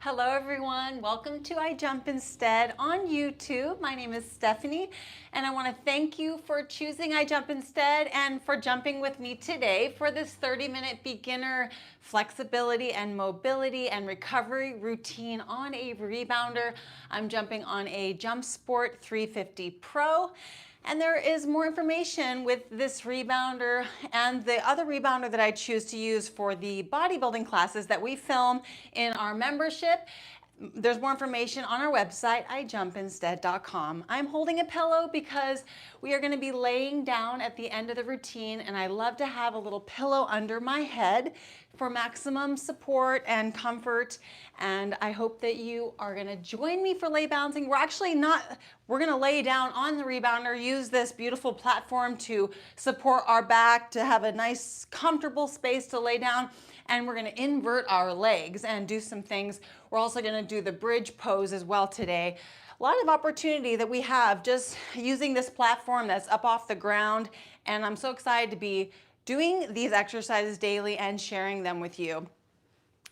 Hello everyone, welcome to I Jump Instead on YouTube. My name is Stephanie and I want to thank you for choosing I Jump Instead and for jumping with me today for this 30-minute beginner flexibility and mobility and recovery routine on a rebounder. I'm jumping on a Jump Sport 350 Pro. And there is more information with this rebounder and the other rebounder that I choose to use for the bodybuilding classes that we film in our membership. There's more information on our website, ijumpinstead.com. I'm holding a pillow because we are going to be laying down at the end of the routine, and I love to have a little pillow under my head for maximum support and comfort. And I hope that you are going to join me for lay bouncing. We're going to lay down on the rebounder, use this beautiful platform to support our back, to have a nice comfortable space to lay down. And we're going to invert our legs and do some things. We're also going to do the bridge pose as well today. A lot of opportunity that we have just using this platform that's up off the ground. And I'm so excited to be doing these exercises daily and sharing them with you.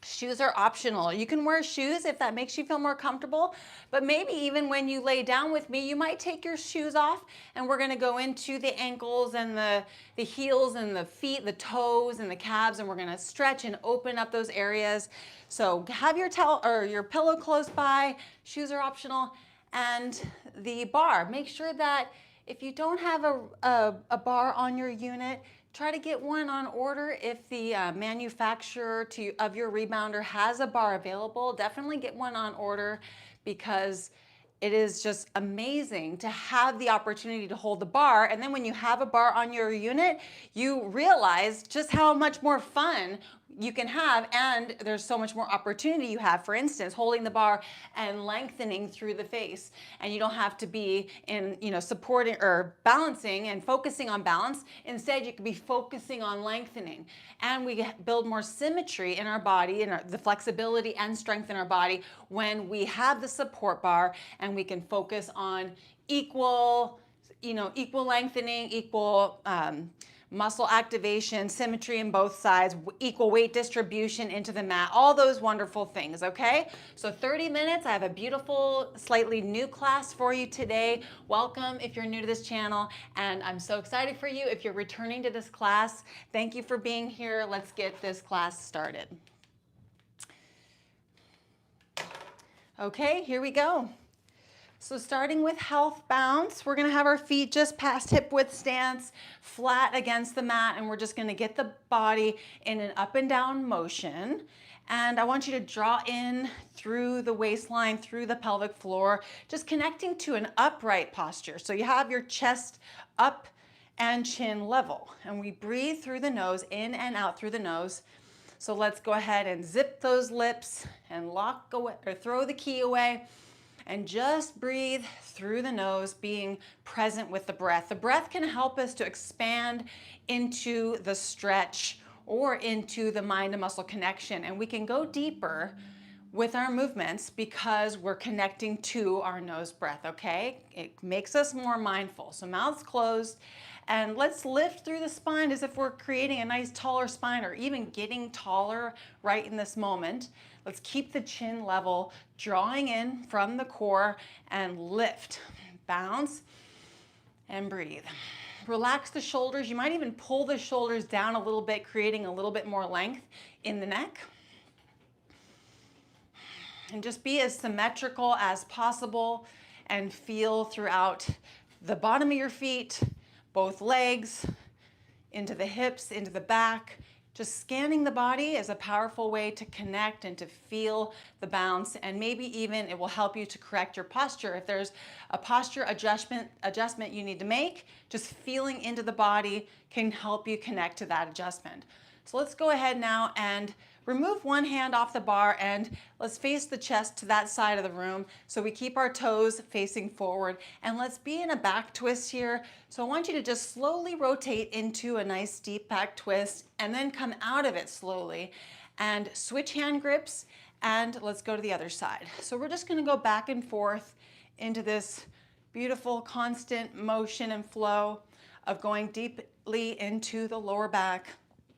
Shoes are optional. You can wear shoes if that makes you feel more comfortable, but maybe even when you lay down with me, you might take your shoes off, and we're gonna go into the ankles and the heels and the feet, the toes and the calves, and we're gonna stretch and open up those areas. So have your towel or your pillow close by. Shoes are optional. And the bar, make sure that if you don't have a bar on your unit, try to get one on order. If the manufacturer of your rebounder has a bar available, definitely get one on order, because it is just amazing to have the opportunity to hold the bar. And then when you have a bar on your unit, you realize just how much more fun you can have, and there's so much more opportunity you have. For instance, holding the bar and lengthening through the face, and you don't have to be in, supporting or balancing and focusing on balance. Instead, you can be focusing on lengthening, and we build more symmetry in our body and the flexibility and strength in our body when we have the support bar, and we can focus on equal lengthening, equal muscle activation, symmetry in both sides, equal weight distribution into the mat, all those wonderful things, okay? So 30 minutes, I have a beautiful, slightly new class for you today. Welcome if you're new to this channel, and I'm so excited for you if you're returning to this class. Thank you for being here. Let's get this class started. Okay, here we go. So starting with health bounce, we're gonna have our feet just past hip width stance, flat against the mat, and we're just gonna get the body in an up and down motion. And I want you to draw in through the waistline, through the pelvic floor, just connecting to an upright posture. So you have your chest up and chin level. And we breathe through the nose, in and out through the nose. So let's go ahead and zip those lips and lock away, or throw the key away. And just breathe through the nose, being present with the breath. The breath can help us to expand into the stretch or into the mind and muscle connection. And we can go deeper with our movements because we're connecting to our nose breath, okay? It makes us more mindful. So mouth's closed, and let's lift through the spine as if we're creating a nice taller spine, or even getting taller right in this moment. Let's keep the chin level, drawing in from the core, and lift, bounce, and breathe. Relax the shoulders. You might even pull the shoulders down a little bit, creating a little bit more length in the neck. And just be as symmetrical as possible and feel throughout the bottom of your feet, both legs, into the hips, into the back. Just scanning the body is a powerful way to connect and to feel the bounce, and maybe even it will help you to correct your posture. If there's a posture adjustment you need to make, just feeling into the body can help you connect to that adjustment. So let's go ahead now and remove one hand off the bar, and let's face the chest to that side of the room so we keep our toes facing forward. And let's be in a back twist here. So I want you to just slowly rotate into a nice deep back twist and then come out of it slowly and switch hand grips, and let's go to the other side. So we're just gonna go back and forth into this beautiful constant motion and flow of going deeply into the lower back,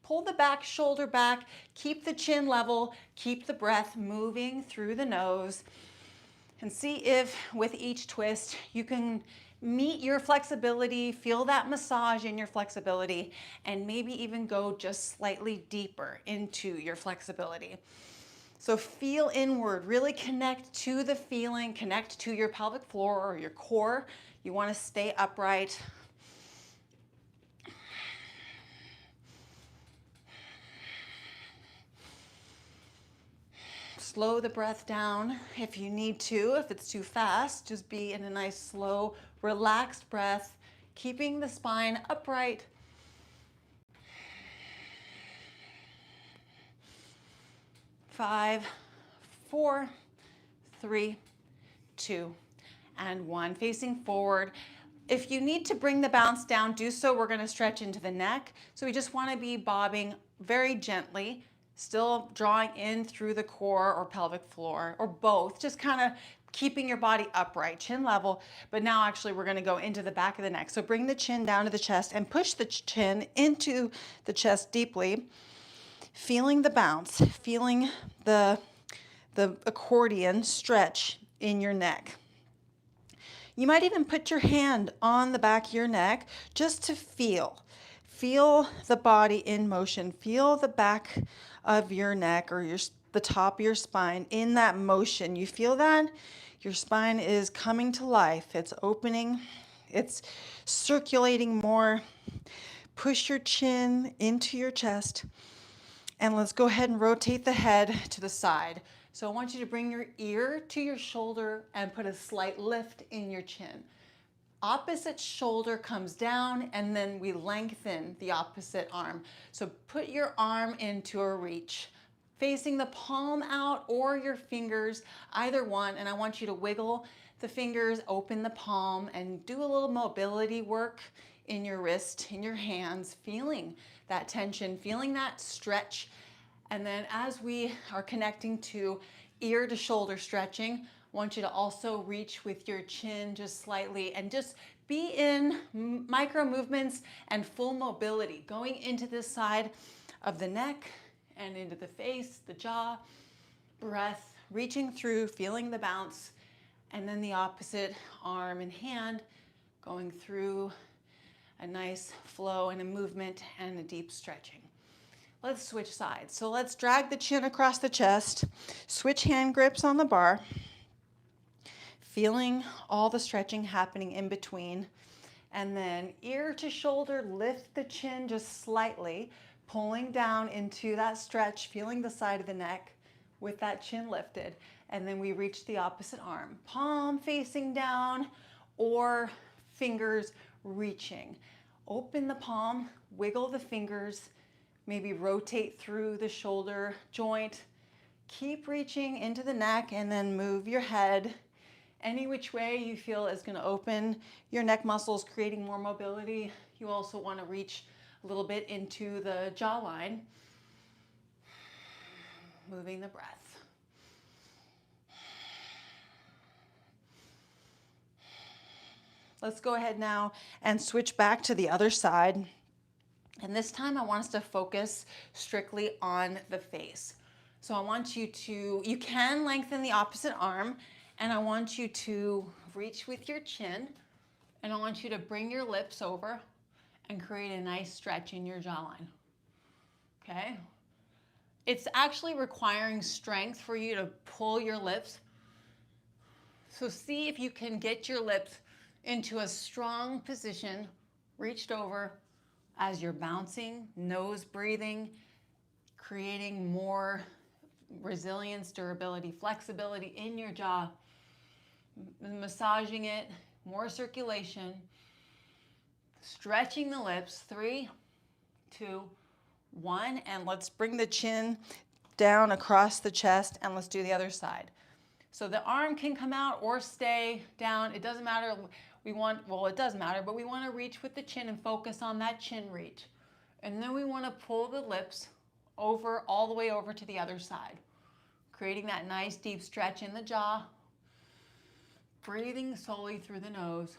Pull the back shoulder back, keep the chin level, keep the breath moving through the nose, and see if with each twist you can meet your flexibility, feel that massage in your flexibility, and maybe even go just slightly deeper into your flexibility. So feel inward, really connect to the feeling, connect to your pelvic floor or your core. You want to stay upright. Slow the breath down if you need to. If it's too fast, just be in a nice, slow, relaxed breath, keeping the spine upright. 5, 4, 3, 2, and 1. Facing forward. If you need to bring the bounce down, do so. We're going to stretch into the neck. So we just want to be bobbing very gently, still drawing in through the core or pelvic floor, or both, just kind of keeping your body upright, chin level. But now actually we're going to go into the back of the neck. So bring the chin down to the chest and push the chin into the chest deeply, feeling the bounce, feeling the accordion stretch in your neck. You might even put your hand on the back of your neck just to feel the body in motion. Feel the back of your neck or the top of your spine in that motion. You feel that? Your spine is coming to life. It's opening. It's circulating more. Push your chin into your chest. And let's go ahead and rotate the head to the side. So I want you to bring your ear to your shoulder and put a slight lift in your chin. Opposite shoulder comes down and then we lengthen the opposite arm. So put your arm into a reach, facing the palm out or your fingers, either one. And I want you to wiggle the fingers, open the palm, and do a little mobility work in your wrist, in your hands, feeling that tension, feeling that stretch. And then as we are connecting to ear to shoulder stretching, I want you to also reach with your chin just slightly and just be in micro movements and full mobility, going into this side of the neck and into the face, the jaw, breath, reaching through, feeling the bounce, and then the opposite arm and hand going through a nice flow and a movement and a deep stretching. Let's switch sides. So let's drag the chin across the chest, switch hand grips on the bar, feeling all the stretching happening in between. And then ear to shoulder, lift the chin just slightly, pulling down into that stretch, feeling the side of the neck with that chin lifted. And then we reach the opposite arm, palm facing down or fingers reaching. Open the palm, wiggle the fingers, maybe rotate through the shoulder joint. Keep reaching into the neck and then move your head any which way you feel is going to open your neck muscles, creating more mobility. You also want to reach a little bit into the jawline. Moving the breath. Let's go ahead now and switch back to the other side. And this time I want us to focus strictly on the face. So I want you can lengthen the opposite arm, and I want you to reach with your chin, and I want you to bring your lips over and create a nice stretch in your jawline. Okay? It's actually requiring strength for you to pull your lips. So see if you can get your lips into a strong position, reached over as you're bouncing, nose breathing, creating more resilience, durability, flexibility in your jaw, massaging it, more circulation, stretching the lips. 3, 2, 1, and let's bring the chin down across the chest, and let's do the other side. So the arm can come out or stay down. It doesn't matter. It does matter, but we want to reach with the chin and focus on that chin reach. And then we want to pull the lips over, all the way over to the other side, creating that nice deep stretch in the jaw, breathing solely through the nose.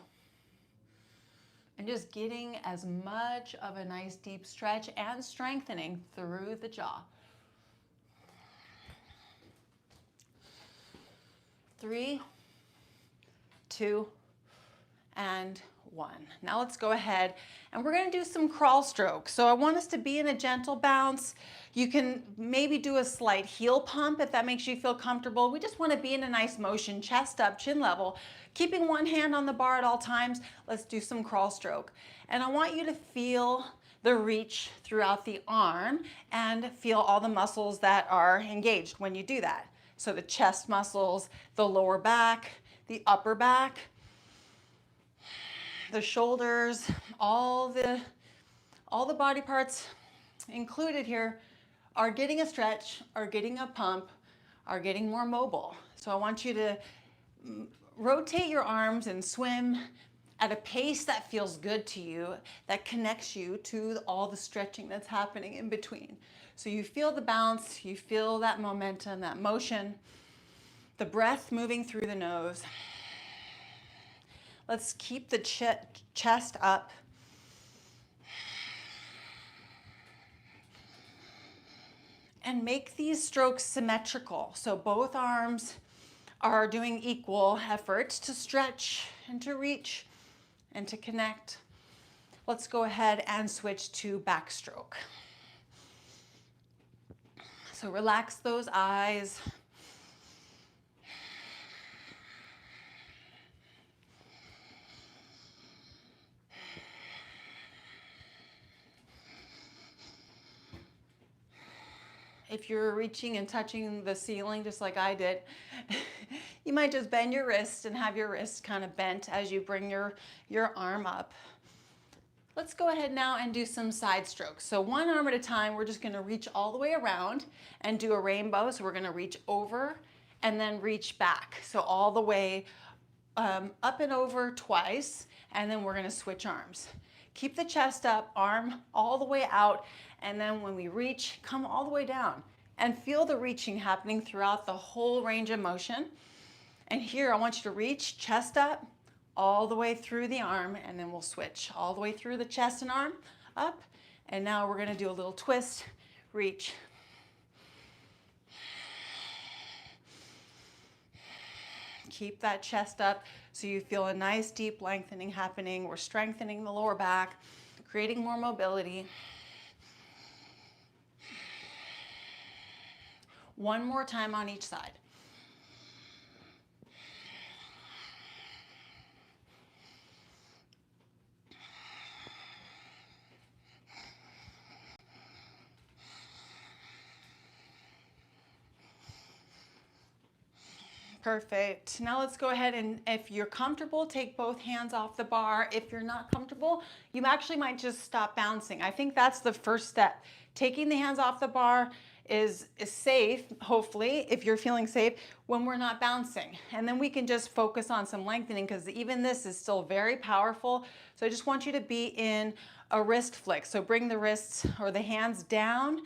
And just getting as much of a nice deep stretch and strengthening through the jaw. 3, 2, and 1. Now let's go ahead and we're going to do some crawl strokes. So I want us to be in a gentle bounce. You can maybe do a slight heel pump if that makes you feel comfortable. We just want to be in a nice motion, chest up, chin level, keeping one hand on the bar at all times. Let's do some crawl stroke. And I want you to feel the reach throughout the arm and feel all the muscles that are engaged when you do that. So the chest muscles, the lower back, the upper back, the shoulders, all the body parts included here are getting a stretch, are getting a pump, are getting more mobile. So I want you to rotate your arms and swim at a pace that feels good to you, that connects you to all the stretching that's happening in between. So you feel the bounce, you feel that momentum, that motion, the breath moving through the nose. Let's keep the chest up. And make these strokes symmetrical. So both arms are doing equal efforts to stretch and to reach and to connect. Let's go ahead and switch to backstroke. So relax those eyes. If you're reaching and touching the ceiling just like I did, you might just bend your wrist and have your wrist kind of bent as you bring your arm up. Let's go ahead now and do some side strokes. So one arm at a time, we're just gonna reach all the way around and do a rainbow. So we're gonna reach over and then reach back. So all the way up and over twice, and then we're gonna switch arms. Keep the chest up, arm all the way out, and then when we reach, come all the way down and feel the reaching happening throughout the whole range of motion. And here I want you to reach, chest up, all the way through the arm, and then we'll switch all the way through the chest and arm, up. And now we're gonna do a little twist, reach. Keep that chest up so you feel a nice deep lengthening happening. We're strengthening the lower back, creating more mobility. One more time on each side. Perfect. Now let's go ahead and if you're comfortable, take both hands off the bar. If you're not comfortable, you actually might just stop bouncing. I think that's the first step. Taking the hands off the bar is safe, hopefully, if you're feeling safe, when we're not bouncing. And then we can just focus on some lengthening because even this is still very powerful. So I just want you to be in a wrist flick. So bring the wrists or the hands down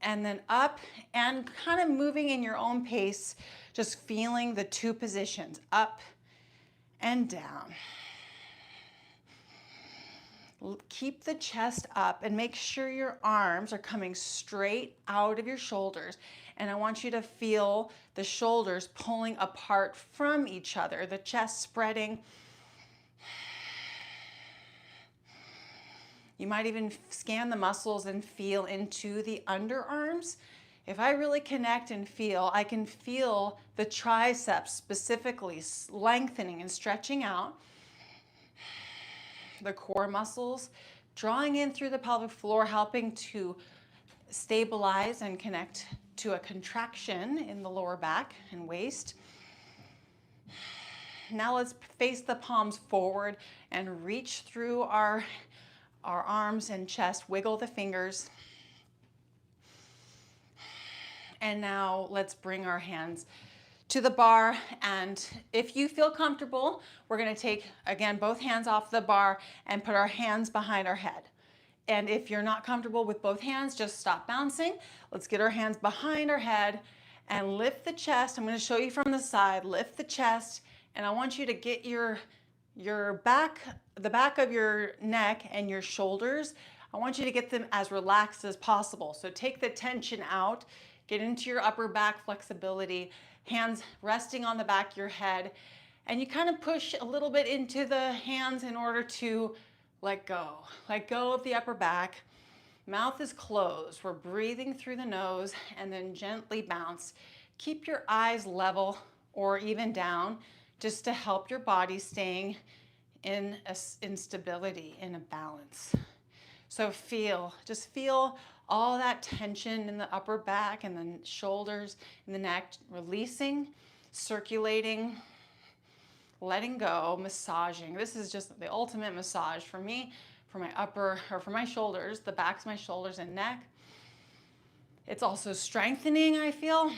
and then up and kind of moving in your own pace, just feeling the two positions, up and down. Keep the chest up and make sure your arms are coming straight out of your shoulders. And I want you to feel the shoulders pulling apart from each other, the chest spreading. You might even scan the muscles and feel into the underarms. If I really connect and feel, I can feel the triceps specifically lengthening and stretching out. The core muscles drawing in through the pelvic floor, helping to stabilize and connect to a contraction in the lower back and waist. Now let's face the palms forward and reach through our arms and chest, wiggle the fingers. And now let's bring our hands to the bar, and if you feel comfortable, we're gonna take, again, both hands off the bar and put our hands behind our head. And if you're not comfortable with both hands, just stop bouncing. Let's get our hands behind our head and lift the chest. I'm gonna show you from the side, lift the chest, and I want you to get your your back, the back of your neck and your shoulders, I want you to get them as relaxed as possible. So take the tension out, get into your upper back flexibility, hands resting on the back of your head, and you kind of push a little bit into the hands in order to let go. Let go of the upper back. Mouth is closed. We're breathing through the nose and then gently bounce. Keep your eyes level or even down just to help your body staying in stability, in a balance. So just feel all that tension in the upper back and the shoulders and the neck, releasing, circulating, letting go, massaging. This is just the ultimate massage for me, for my upper, or for my shoulders, the backs of my shoulders and neck. It's also strengthening, I feel.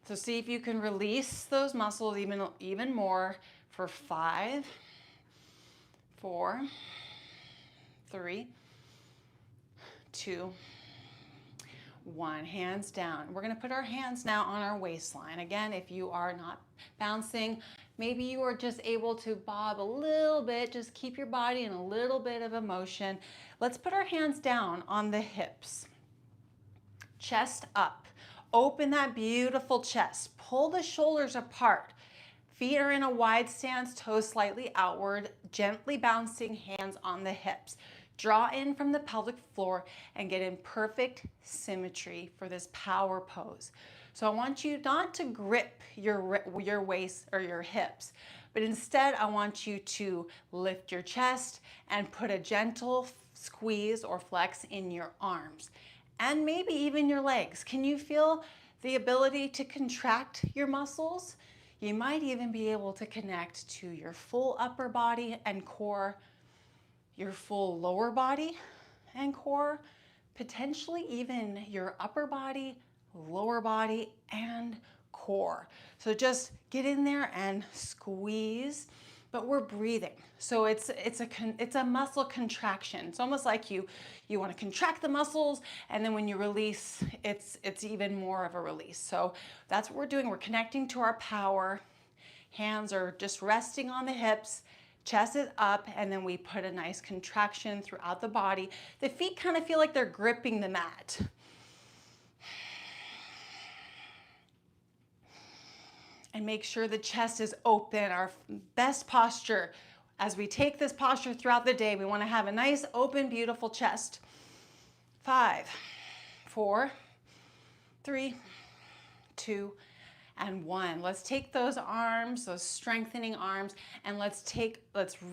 So see if you can release those muscles even more for 5, 4, 3, 2, 1. Hands down. We're going to put our hands now on our waistline. Again, if you are not bouncing, maybe you are just able to bob a little bit, just keep your body in a little bit of a motion. Let's put our hands down on the hips. Chest up. Open that beautiful chest. Pull the shoulders apart. Feet are in a wide stance, toes slightly outward, gently bouncing hands on the hips. Draw in from the pelvic floor and get in perfect symmetry for this power pose. So I want you not to grip your waist or your hips, but instead I want you to lift your chest and put a gentle squeeze or flex in your arms and maybe even your legs. Can you feel the ability to contract your muscles? You might even be able to connect to your full upper body and core, your full lower body and core, potentially even your upper body, lower body, and core. So just get in there and squeeze, but we're breathing. So it's a muscle contraction. It's almost like you want to contract the muscles, and then when you release, it's even more of a release. So that's what we're doing. We're connecting to our power. Hands are just resting on the hips. Chest is up, and then we put a nice contraction throughout the body. The feet kind of feel like they're gripping the mat. And make sure the chest is open, our best posture. As we take this posture throughout the day, we want to have a nice, open, beautiful chest. 5, 4, 3, 2, and 1. Let's take those arms, those strengthening arms, and let's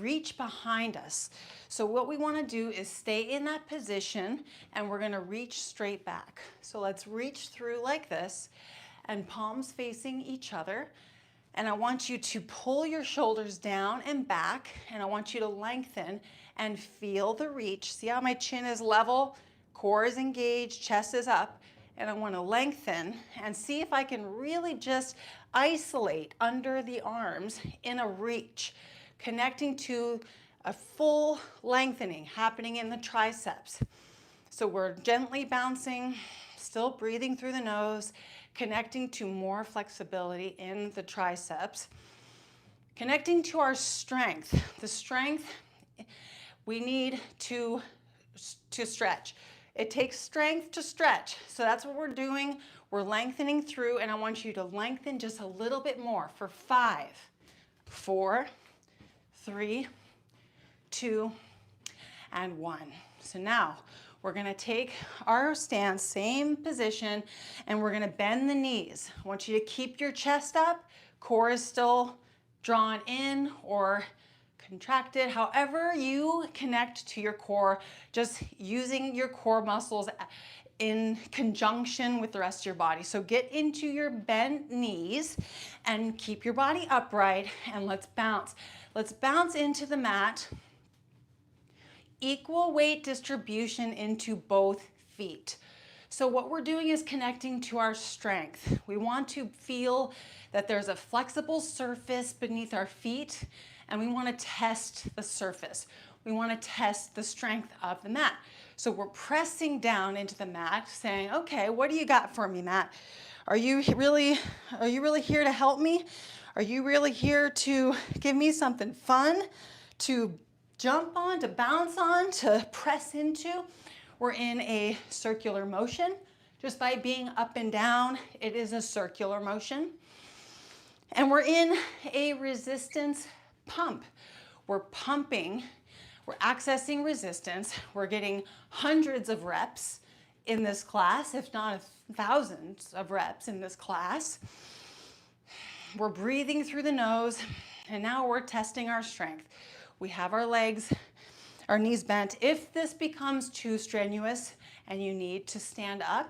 reach behind us. So what we want to do is stay in that position, and we're going to reach straight back. So let's reach through like this, and palms facing each other. And I want you to pull your shoulders down and back, and I want you to lengthen and feel the reach. See how my chin is level, core is engaged, chest is up, and I want to lengthen and see if I can really just isolate under the arms in a reach, connecting to a full lengthening happening in the triceps. So we're gently bouncing, still breathing through the nose, connecting to more flexibility in the triceps, connecting to our strength. The strength we need to stretch. It takes strength to stretch. So that's what we're doing. We're lengthening through, and I want you to lengthen just a little bit more for 5, 4, 3, 2, and 1. So now we're going to take our stance, same position, and we're going to bend the knees. I want you to keep your chest up, core is still drawn in or contracted, however you connect to your core, just using your core muscles in conjunction with the rest of your body. So get into your bent knees and keep your body upright, and let's bounce. Let's bounce into the mat. Equal weight distribution into both feet. So what we're doing is connecting to our strength. We want to feel that there's a flexible surface beneath our feet, and we want to test the surface. We want to test the strength of the mat. So we're pressing down into the mat, saying, okay, what do you got for me, Matt? Are you really here to help me? Are you really here to give me something fun to jump on, to bounce on, to press into? We're in a circular motion. Just by being up and down, it is a circular motion. And we're in a resistance pump. We're pumping, we're accessing resistance. We're getting hundreds of reps in this class, if not thousands of reps in this class. We're breathing through the nose, and now we're testing our strength. We have our legs, our knees bent. If this becomes too strenuous and you need to stand up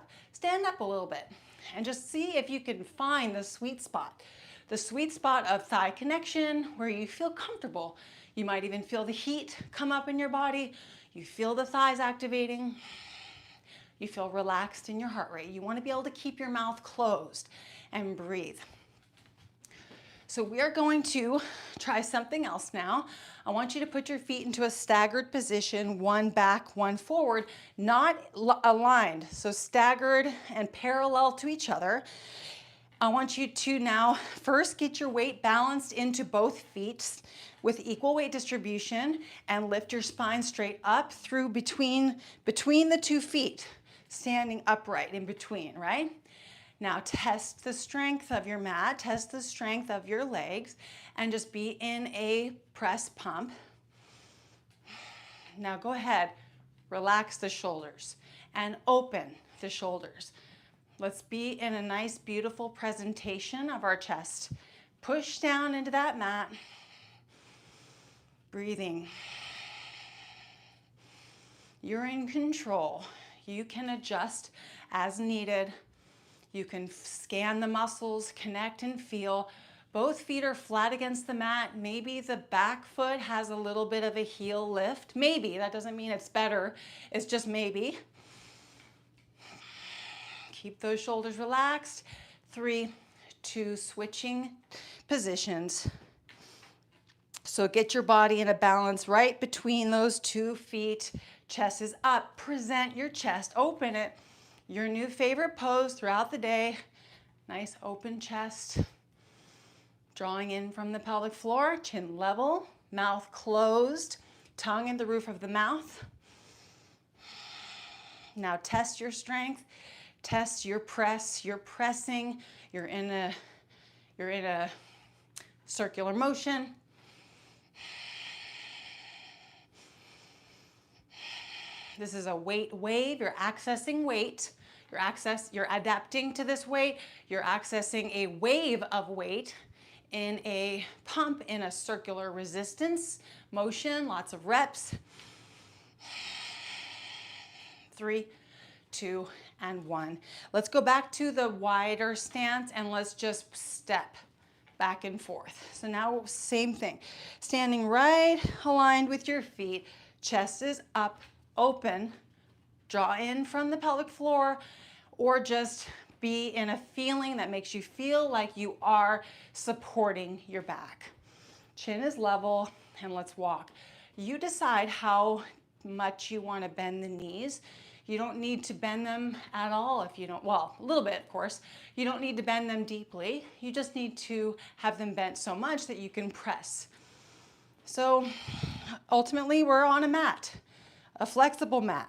a little bit and just see if you can find the sweet spot of thigh connection where you feel comfortable. You might even feel the heat come up in your body. You feel the thighs activating. You feel relaxed in your heart rate. You want to be able to keep your mouth closed and breathe. So we are going to try something else now. I want you to put your feet into a staggered position, one back, one forward, not aligned. So staggered and parallel to each other. I want you to now first get your weight balanced into both feet with equal weight distribution and lift your spine straight up through between the 2 feet, standing upright in between, right? Now test the strength of your mat, test the strength of your legs, and just be in a press pump. Now go ahead, relax the shoulders and open the shoulders. Let's be in a nice, beautiful presentation of our chest. Push down into that mat, breathing. You're in control. You can adjust as needed. You can scan the muscles, connect and feel. Both feet are flat against the mat. Maybe the back foot has a little bit of a heel lift. Maybe, that doesn't mean it's better. It's just maybe. Keep those shoulders relaxed. 3, 2, switching positions. So get your body in a balance right between those 2 feet. Chest is up. Present your chest. Open it. Your new favorite pose throughout the day. Nice open chest. Drawing in from the pelvic floor. Chin level. Mouth closed. Tongue in the roof of the mouth. Now test your strength. Test your press. You're pressing. You're in a circular motion. This is a weight wave. You're accessing weight. You're adapting to this weight. You're accessing a wave of weight in a pump in a circular resistance motion. Lots of reps. 3, 2, and 1. Let's go back to the wider stance and let's just step back and forth. So now same thing. Standing right aligned with your feet. Chest is up, open. Draw in from the pelvic floor, or just be in a feeling that makes you feel like you are supporting your back. Chin is level, and let's walk. You decide how much you want to bend the knees. You don't need to bend them at all if you don't, well, a little bit, of course. You don't need to bend them deeply. You just need to have them bent so much that you can press. So ultimately, we're on a mat, a flexible mat.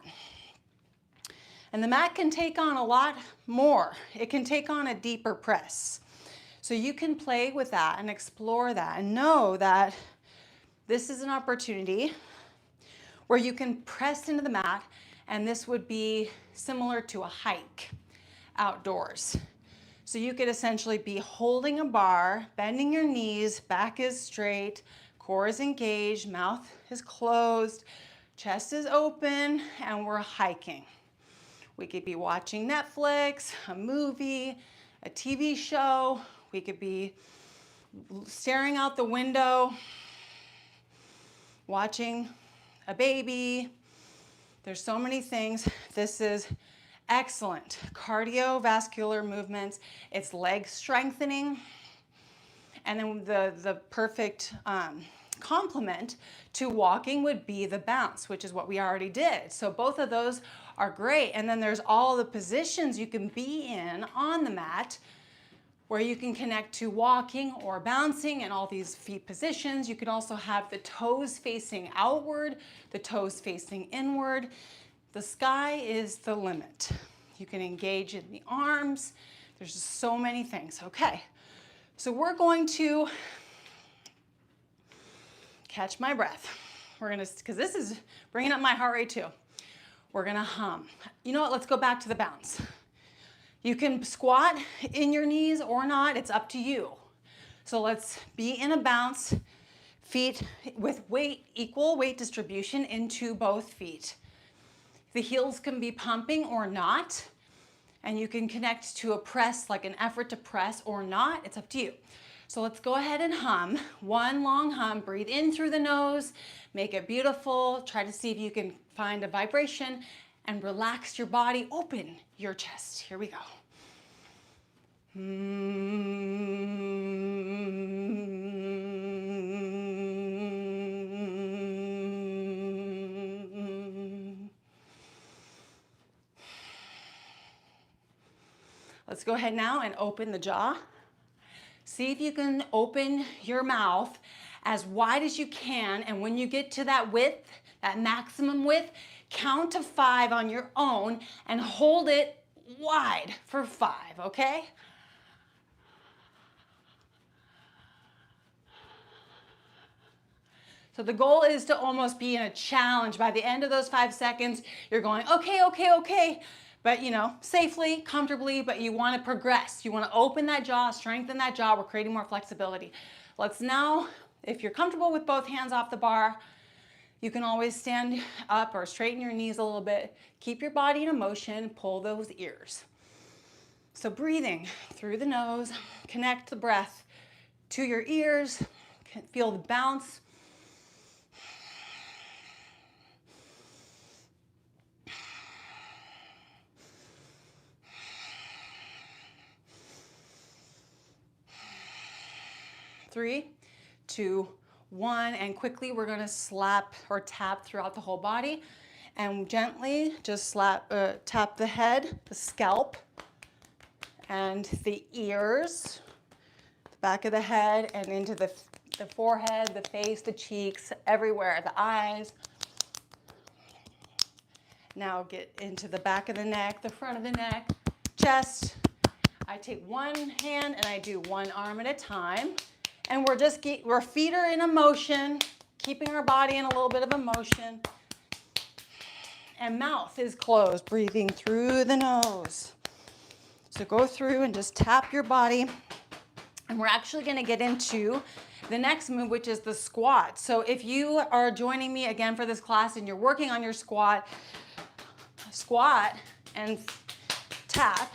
And the mat can take on a lot more. It can take on a deeper press. So you can play with that and explore that and know that this is an opportunity where you can press into the mat, and this would be similar to a hike outdoors. So you could essentially be holding a bar, bending your knees, back is straight, core is engaged, mouth is closed, chest is open, and we're hiking. We could be watching Netflix, a movie, a TV show. We could be staring out the window, watching a baby. There's so many things. This is excellent cardiovascular movements. It's leg strengthening. And then the perfect complement to walking would be the bounce, which is what we already did. So both of those are great. And then there's all the positions you can be in on the mat where you can connect to walking or bouncing in all these feet positions. You can also have the toes facing outward, the toes facing inward. The sky is the limit. You can engage in the arms. There's just so many things. Okay, so we're going to catch my breath. We're gonna, because this is bringing up my heart rate too. We're gonna hum. You know what, let's go back to the bounce. You can squat in your knees or not, it's up to you. So let's be in a bounce, feet with weight, equal weight distribution into both feet. The heels can be pumping or not, and you can connect to a press, like an effort to press or not, it's up to you. So let's go ahead and hum, one long hum, breathe in through the nose, make it beautiful, try to see if you can find a vibration, and relax your body, open your chest. Here we go. Let's go ahead now and open the jaw. See if you can open your mouth as wide as you can, and when you get to that width, that maximum width, count to 5 on your own and hold it wide for 5, okay? So the goal is to almost be in a challenge. By the end of those 5 seconds, you're going, okay, okay, okay. But you know, safely, comfortably, but you want to progress. You want to open that jaw, strengthen that jaw. We're creating more flexibility. Let's now, if you're comfortable with both hands off the bar, you can always stand up or straighten your knees a little bit. Keep your body in motion, pull those ears. So breathing through the nose, connect the breath to your ears, feel the bounce. Three, 2, 1, and quickly we're going to slap or tap throughout the whole body, and gently just tap the head, the scalp, and the ears, the back of the head, and into the forehead, the face, the cheeks, everywhere, the eyes. Now get into the back of the neck, the front of the neck, chest. I take one hand and I do one arm at a time. And our feet are in a motion, keeping our body in a little bit of a motion. And mouth is closed, breathing through the nose. So go through and just tap your body. And we're actually going to get into the next move, which is the squat. So if you are joining me again for this class and you're working on your squat and tap.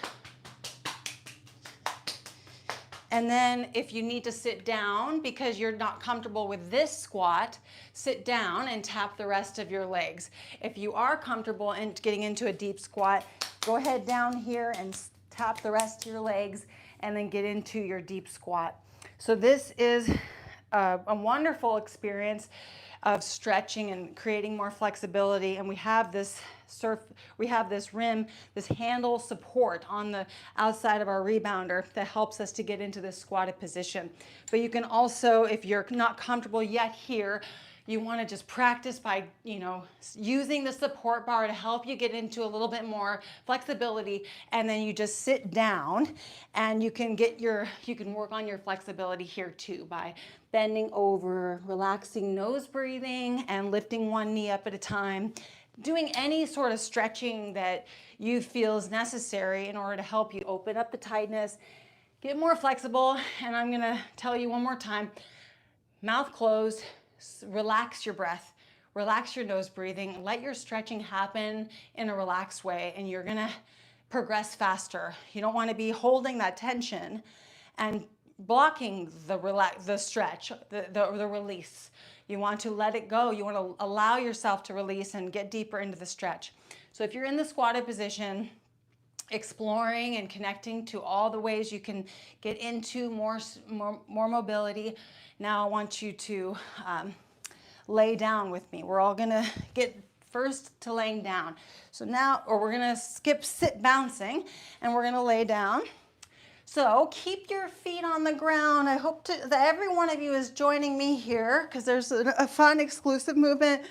And then if you need to sit down because you're not comfortable with this squat, sit down and tap the rest of your legs. If you are comfortable in getting into a deep squat, go ahead down here and tap the rest of your legs and then get into your deep squat. So this is a wonderful experience of stretching and creating more flexibility. And we have this rim, this handle support on the outside of our rebounder that helps us to get into this squatted position. But you can also, if you're not comfortable yet here, you want to just practice by, using the support bar to help you get into a little bit more flexibility, and then you just sit down and you can work on your flexibility here too by bending over, relaxing nose breathing, and lifting one knee up at a time. Doing any sort of stretching that you feel is necessary in order to help you open up the tightness, get more flexible. And I'm gonna tell you one more time, mouth closed, relax your breath, relax your nose breathing, let your stretching happen in a relaxed way, and you're gonna progress faster. You don't wanna be holding that tension and blocking the stretch, the release. You want to let it go. You want to allow yourself to release and get deeper into the stretch. So if you're in the squatted position, exploring and connecting to all the ways you can get into more mobility, now I want you to lay down with me. We're all gonna get first to laying down. So now, or we're gonna skip sit bouncing, and we're gonna lay down. So keep your feet on the ground. I hope that every one of you is joining me here because there's a fun exclusive movement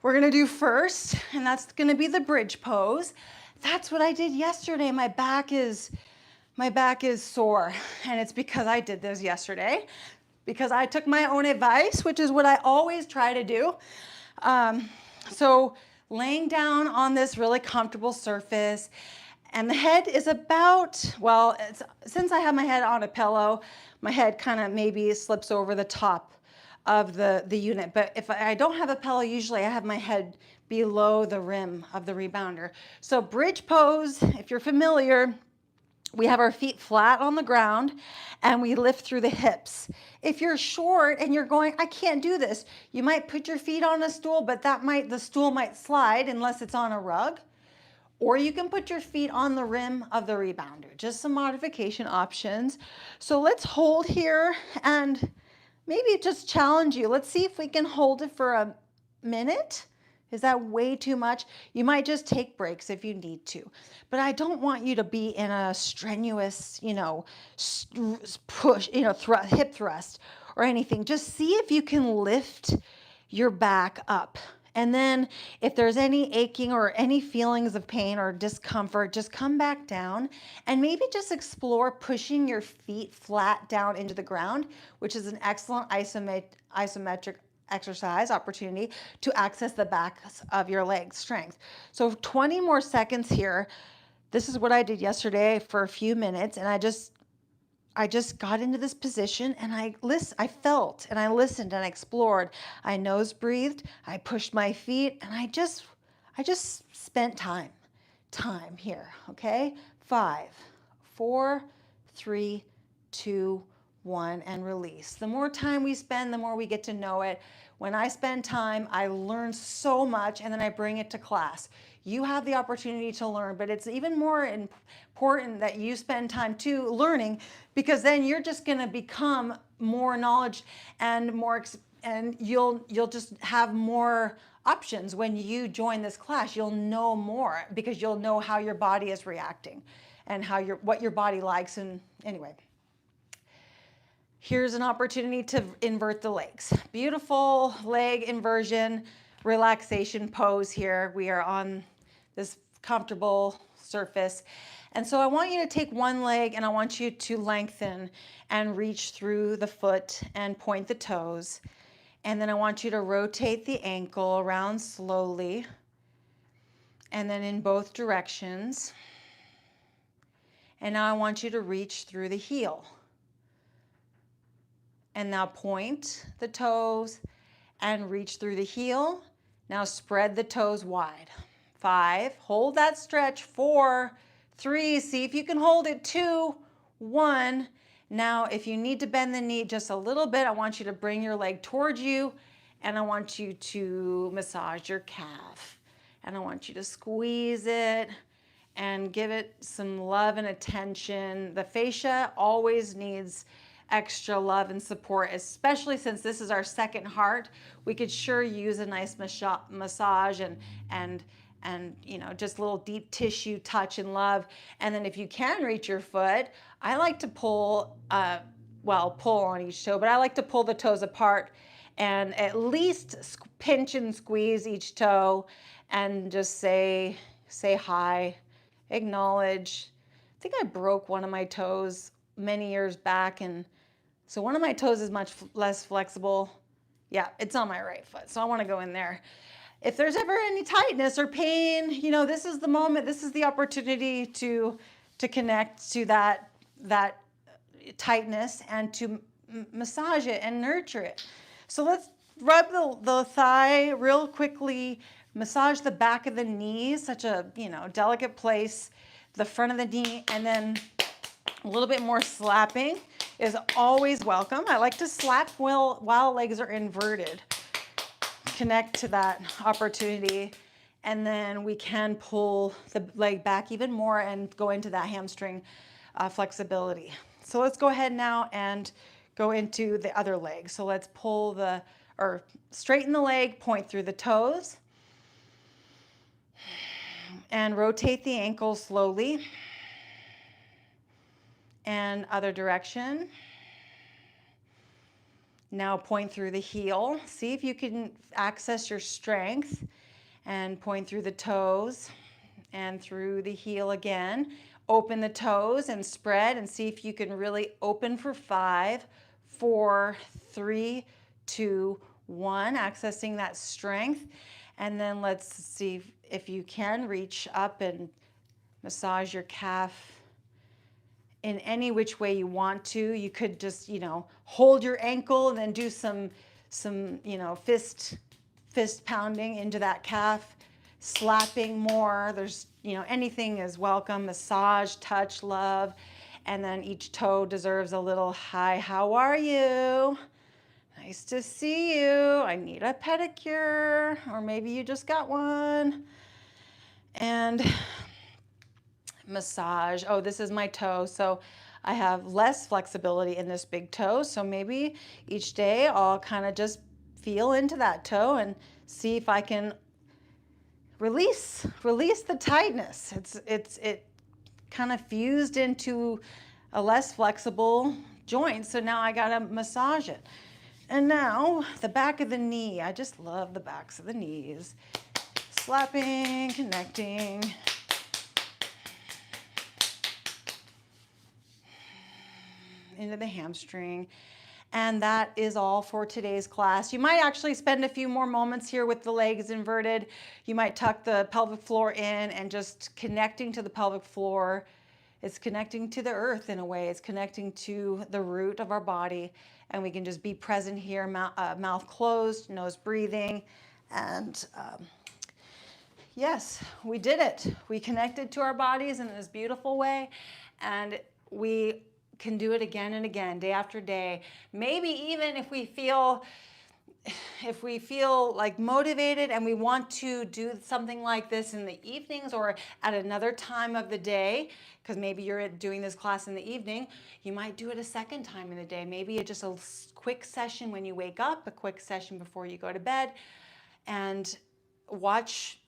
we're gonna do first, and that's gonna be the bridge pose. That's what I did yesterday. My back is sore, and it's because I did this yesterday, because I took my own advice, which is what I always try to do. So laying down on this really comfortable surface, and the head is about, well, since I have my head on a pillow, my head kind of maybe slips over the top of the unit. But if I don't have a pillow, usually I have my head below the rim of the rebounder. So bridge pose, if you're familiar, we have our feet flat on the ground and we lift through the hips. If you're short and you're going, I can't do this, you might put your feet on a stool, but the stool might slide unless it's on a rug. Or you can put your feet on the rim of the rebounder. Just some modification options. So let's hold here and maybe just challenge you. Let's see if we can hold it for a minute. Is that way too much? You might just take breaks if you need to. But I don't want you to be in a strenuous, push, hip thrust or anything. Just see if you can lift your back up. And then if there's any aching or any feelings of pain or discomfort, just come back down and maybe just explore pushing your feet flat down into the ground, which is an excellent isometric exercise opportunity to access the backs of your legs strength. So 20 more seconds here. This is what I did yesterday for a few minutes, and I just got into this position and I felt and I listened and I explored. I nose breathed, I pushed my feet, and I just spent time here, okay? 5, 4, 3, 2, 1, and release. The more time we spend, the more we get to know it. When I spend time, I learn so much, and then I bring it to class. You have the opportunity to learn, but it's even more important that you spend time too learning, because then you're just going to become more knowledge and you'll just have more options when you join this class. You'll know more because you'll know how your body is reacting and what your body likes. And anyway, here's an opportunity to invert the legs. Beautiful leg inversion, relaxation pose here. We are on this comfortable surface. And so I want you to take one leg and I want you to lengthen and reach through the foot and point the toes. And then I want you to rotate the ankle around slowly and then in both directions. And now I want you to reach through the heel. And now point the toes and reach through the heel. Now spread the toes wide. 5, hold that stretch. 4, 3, see if you can hold it. 2, 1. Now, if you need to bend the knee just a little bit, I want you to bring your leg towards you, and I want you to massage your calf. And I want you to squeeze it and give it some love and attention. The fascia always needs extra love and support, especially since this is our second heart. We could sure use a nice massage and just a little deep tissue touch and love. And then if you can reach your foot, I like to pull on each toe, but I like to pull the toes apart and at least pinch and squeeze each toe and just say hi, acknowledge. I think I broke one of my toes many years back, and so one of my toes is much less flexible. Yeah, it's on my right foot, so I want to go in there. If there's ever any tightness or pain, this is the moment, this is the opportunity to connect to that tightness and to massage it and nurture it. So let's rub the thigh real quickly, massage the back of the knee, such a delicate place, the front of the knee, and then a little bit more slapping is always welcome. I like to slap while legs are inverted. Connect to that opportunity, and then we can pull the leg back even more and go into that hamstring flexibility. So let's go ahead now and go into the other leg. So let's straighten the leg, point through the toes, and rotate the ankle slowly. and other direction. Now point through the heel. See if you can access your strength and point through the toes and through the heel again. Open the toes and spread and see if you can really open for 5, 4, 3, 2, 1, accessing that strength. And then let's see if you can reach up and massage your calf in any which way you want to. You could just, hold your ankle and then do some fist pounding into that calf, slapping more. There's, anything is welcome. Massage, touch, love. And then each toe deserves a little hi, how are you? Nice to see you. I need a pedicure, or maybe you just got one. And massage. Oh, this is my toe, so I have less flexibility in this big toe. So maybe each day I'll kind of just feel into that toe and see if I can release the tightness. It kind of fused into a less flexible joint. So now I gotta massage it. And now the back of the knee. I just love the backs of the knees. Slapping, connecting. Into the hamstring. And that is all for today's class. You might actually spend a few more moments here with the legs inverted. You might tuck the pelvic floor in and just connecting to the pelvic floor. It's connecting to the earth in a way. It's connecting to the root of our body. And we can just be present here, mouth closed, nose breathing. And yes, we did it. We connected to our bodies in this beautiful way. And we can do it again and again, day after day. Maybe even if we feel like motivated and we want to do something like this in the evenings or at another time of the day, because maybe you're doing this class in the evening, you might do it a second time in the day. Maybe it's just a quick session when you wake up, a quick session before you go to bed, and watch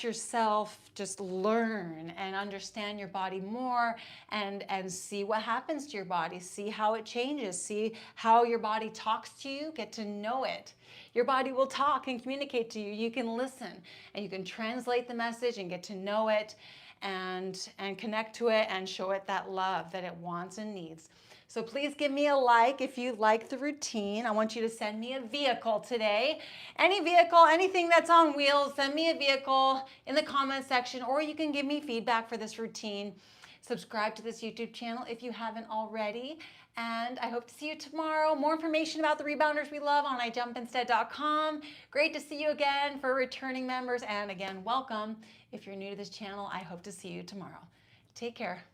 yourself just learn and understand your body more and see what happens to your body, see how it changes, see how your body talks to you, get to know it. Your body will talk and communicate to you. You can listen and you can translate the message and get to know it and connect to it and show it that love that it wants and needs. So please give me a like if you like the routine. I want you to send me a vehicle today. Any vehicle, anything that's on wheels, send me a vehicle in the comment section, or you can give me feedback for this routine. Subscribe to this YouTube channel if you haven't already. And I hope to see you tomorrow. More information about the Rebounders we love on ijumpinstead.com. Great to see you again for returning members. And again, welcome. If you're new to this channel, I hope to see you tomorrow. Take care.